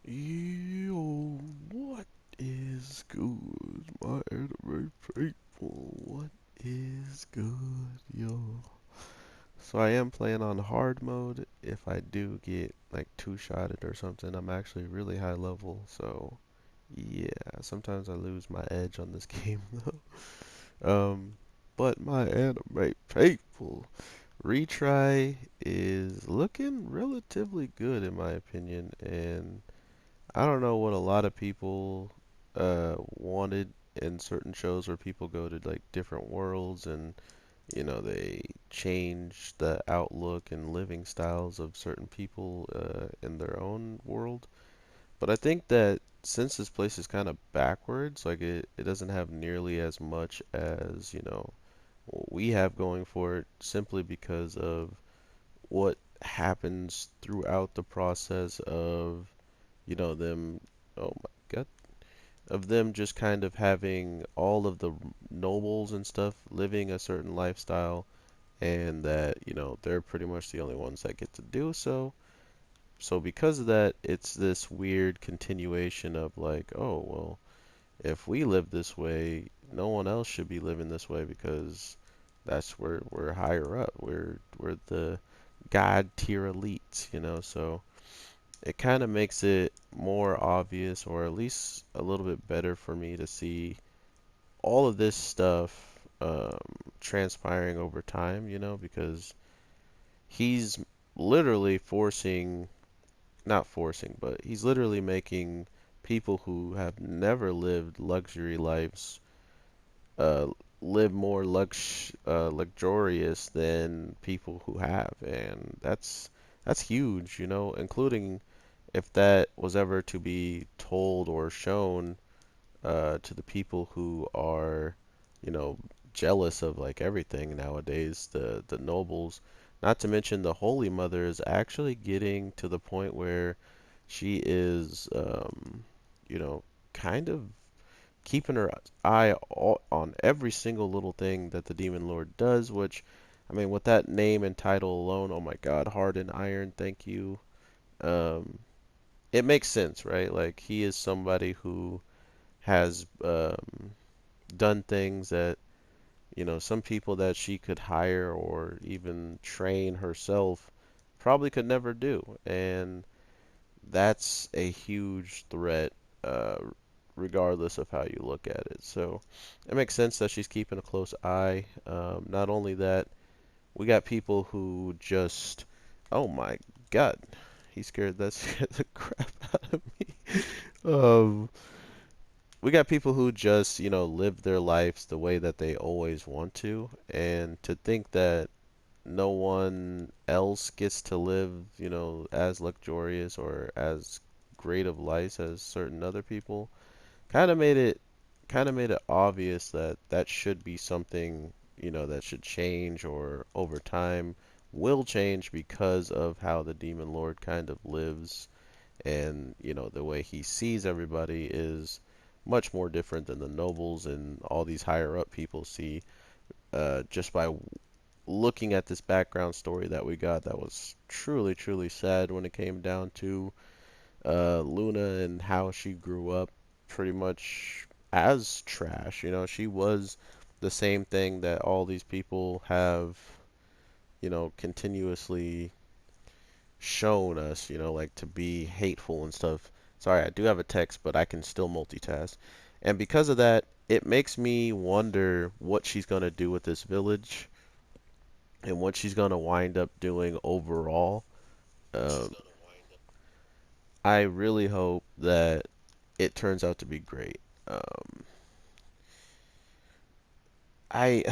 Yo, what is good, my anime people? What is good, yo? So I am playing on hard mode. If I do get like two-shotted or something, I'm actually really high level. So yeah, sometimes I lose my edge on this game though. But my anime people, retry is looking relatively good in my opinion, and I don't know what a lot of people wanted in certain shows where people go to like different worlds and they change the outlook and living styles of certain people in their own world. But I think that since this place is kind of backwards, like it doesn't have nearly as much as, what we have going for it simply because of what happens throughout the process of, them. Oh my God, of them just kind of having all of the nobles and stuff living a certain lifestyle, and that, they're pretty much the only ones that get to do so. So because of that, it's this weird continuation of like, oh, well, if we live this way, no one else should be living this way because that's where we're higher up. We're the god tier elites, so it kind of makes it more obvious, or at least a little bit better for me to see all of this stuff transpiring over time, because he's literally forcing, not forcing, but he's literally making people who have never lived luxury lives uh, live more luxurious than people who have, and that's huge, including if that was ever to be told or shown to the people who are, you know, jealous of like everything nowadays, the nobles. Not to mention the Holy Mother is actually getting to the point where she is, you know, kind of keeping her eye on every single little thing that the Demon Lord does, which, I mean, with that name and title alone, oh my God, Hard and Iron, thank you. Um, it makes sense, right? Like, he is somebody who has done things that, some people that she could hire or even train herself probably could never do. And that's a huge threat, uh, regardless of how you look at it. So it makes sense that she's keeping a close eye. Not only that, we got people who just, oh my God, that scared the crap out of me. Um, we got people who just, live their lives the way that they always want to, and to think that no one else gets to live, as luxurious or as great of lives as certain other people, kind of made it obvious that that should be something, that should change or over time will change because of how the Demon Lord kind of lives, and the way he sees everybody is much more different than the nobles and all these higher up people see, just by looking at this background story that we got that was truly, truly sad when it came down to Luna and how she grew up pretty much as trash. She was the same thing that all these people have, continuously shown us, like to be hateful and stuff. Sorry, I do have a text, but I can still multitask. And because of that, it makes me wonder what she's going to do with this village and what she's going to wind up doing overall. Um, I really hope that it turns out to be great. Um,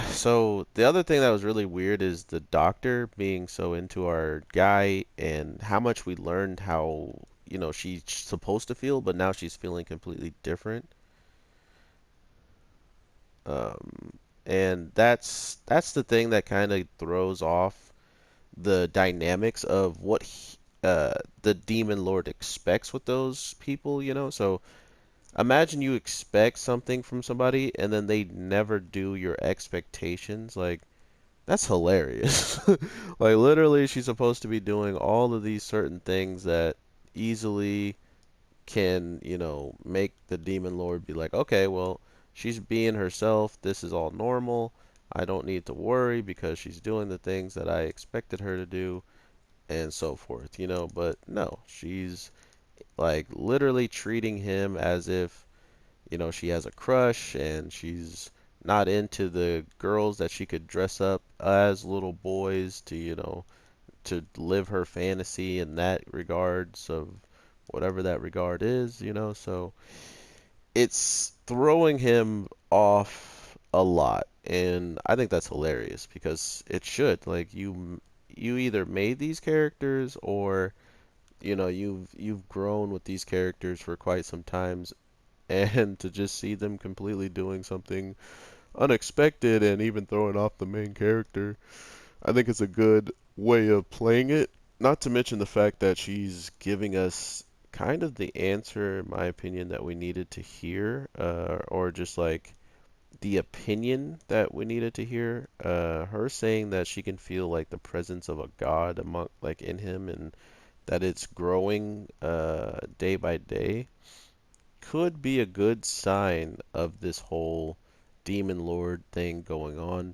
so the other thing that was really weird is the doctor being so into our guy and how much we learned how, she's supposed to feel, but now she's feeling completely different. Um, and that's the thing that kind of throws off the dynamics of what the demon lord expects with those people, So imagine you expect something from somebody and then they never do your expectations. Like, that's hilarious. Like, literally, she's supposed to be doing all of these certain things that easily can, make the demon lord be like, okay, well, she's being herself. This is all normal. I don't need to worry because she's doing the things that I expected her to do and so forth, But no, she's like literally treating him as if, she has a crush and she's not into the girls that she could dress up as little boys to, to live her fantasy in that regards of whatever that regard is, So it's throwing him off a lot, and I think that's hilarious because it should. Like you either made these characters or you've grown with these characters for quite some times, and to just see them completely doing something unexpected and even throwing off the main character, I think it's a good way of playing it. Not to mention the fact that she's giving us kind of the answer, in my opinion, that we needed to hear, or just like the opinion that we needed to hear. Her saying that she can feel like the presence of a god among, like in him, and that it's growing day by day, could be a good sign of this whole demon lord thing going on,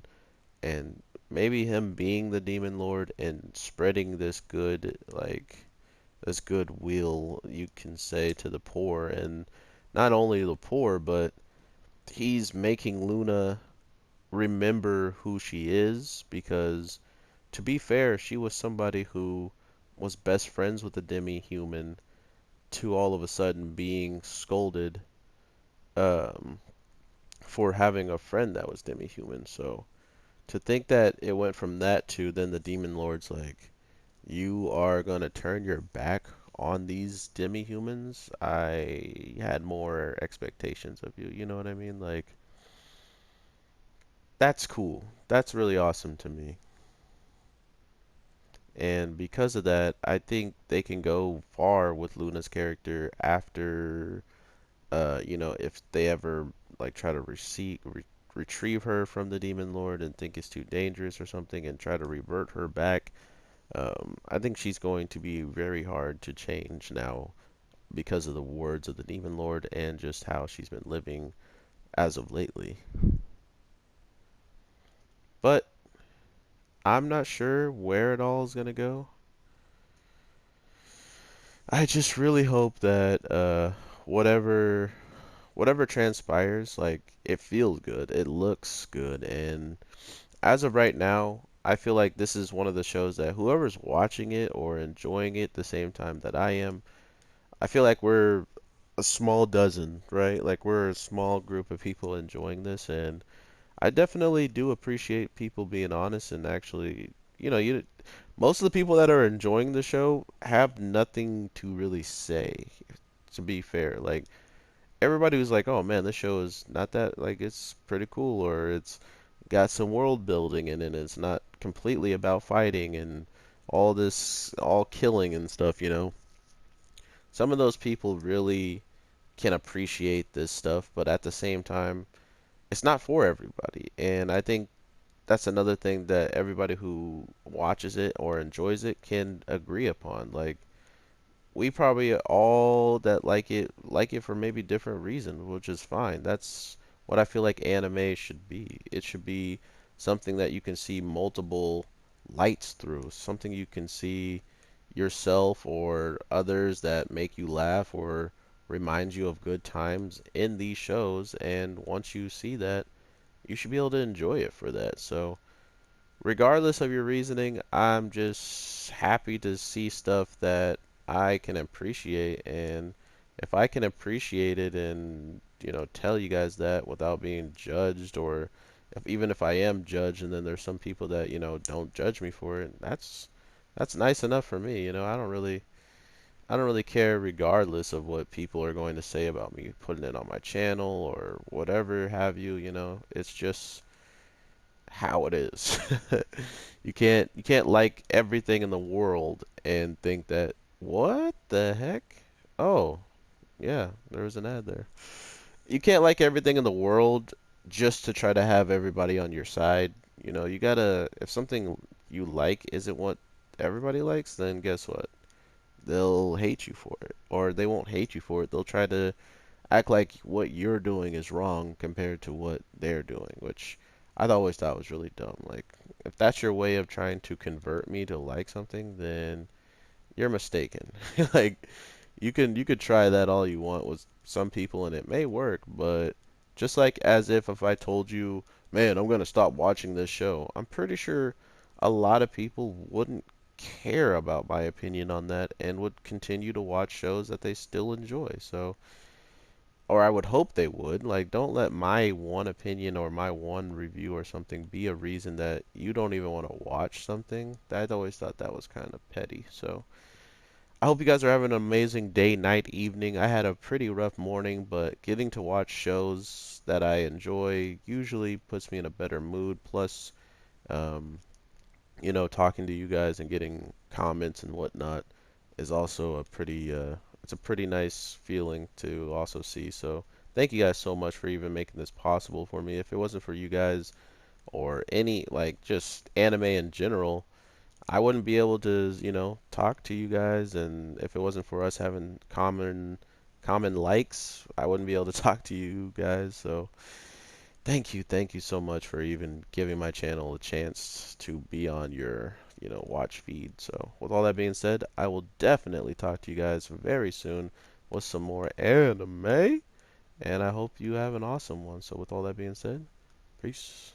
and maybe him being the demon lord and spreading this good, like this goodwill, you can say, to the poor, and not only the poor, but he's making Luna remember who she is, because to be fair, she was somebody who was best friends with a demi-human, to all of a sudden being scolded um, for having a friend that was demi-human. So to think that it went from that to then the demon lord's like, you are gonna turn your back on these demi-humans. I had more expectations of you. You know what I mean? Like, that's cool. That's really awesome to me. And because of that, I think they can go far with Luna's character after, if they ever like try to retrieve her from the demon lord and think it's too dangerous or something and try to revert her back. I think she's going to be very hard to change now because of the words of the demon lord and just how she's been living as of lately. But I'm not sure where it all is gonna go. I just really hope that whatever whatever transpires, like it feels good, it looks good, and as of right now, I feel like this is one of the shows that whoever's watching it or enjoying it the same time that I am, I feel like we're a small dozen, right? Like we're a small group of people enjoying this, and I definitely do appreciate people being honest and actually, most of the people that are enjoying the show have nothing to really say, to be fair. Like everybody was like, "Oh man, this show is not that, like, it's pretty cool, or it's got some world building in it. It's not completely about fighting and all killing and stuff." Some of those people really can appreciate this stuff, but at the same time, it's not for everybody. And I think that's another thing that everybody who watches it or enjoys it can agree upon. Like, we probably all that like it for maybe different reasons, which is fine. That's what I feel like anime should be. It should be something that you can see multiple lights through, something you can see yourself or others that make you laugh or remind you of good times in these shows. And once you see that, you should be able to enjoy it for that. So regardless of your reasoning, I'm just happy to see stuff that I can appreciate. And if I can appreciate it and, tell you guys that without being judged, or even if I am judged and then there's some people that, don't judge me for it, that's nice enough for me. I don't really care regardless of what people are going to say about me putting it on my channel or whatever have you, it's just how it is. You can't like everything in the world and think that, what the heck? Oh, yeah, there was an ad there. You can't like everything in the world just to try to have everybody on your side. You gotta, if something you like isn't what everybody likes, then guess what? they'll hate you for it. Or they won't hate you for it. They'll try to act like what you're doing is wrong compared to what they're doing, which I always thought was really dumb. Like, if that's your way of trying to convert me to like something, then you're mistaken. Like, you could try that all you want with some people and it may work, but just like as if I told you, man, I'm gonna stop watching this show, I'm pretty sure a lot of people wouldn't care about my opinion on that and would continue to watch shows that they still enjoy. So, or I would hope they would. Like, don't let my one opinion or my one review or something be a reason that you don't even want to watch something. I'd always thought that was kind of petty. So, I hope you guys are having an amazing day, night, evening. I had a pretty rough morning, but getting to watch shows that I enjoy usually puts me in a better mood. Plus, um, talking to you guys and getting comments and whatnot is also it's a pretty nice feeling to also see. So, thank you guys so much for even making this possible for me. If it wasn't for you guys or any like just anime in general, I wouldn't be able to, talk to you guys, and if it wasn't for us having common likes, I wouldn't be able to talk to you guys. So thank you so much for even giving my channel a chance to be on your, watch feed. So with all that being said, I will definitely talk to you guys very soon with some more anime, and I hope you have an awesome one. So with all that being said, peace.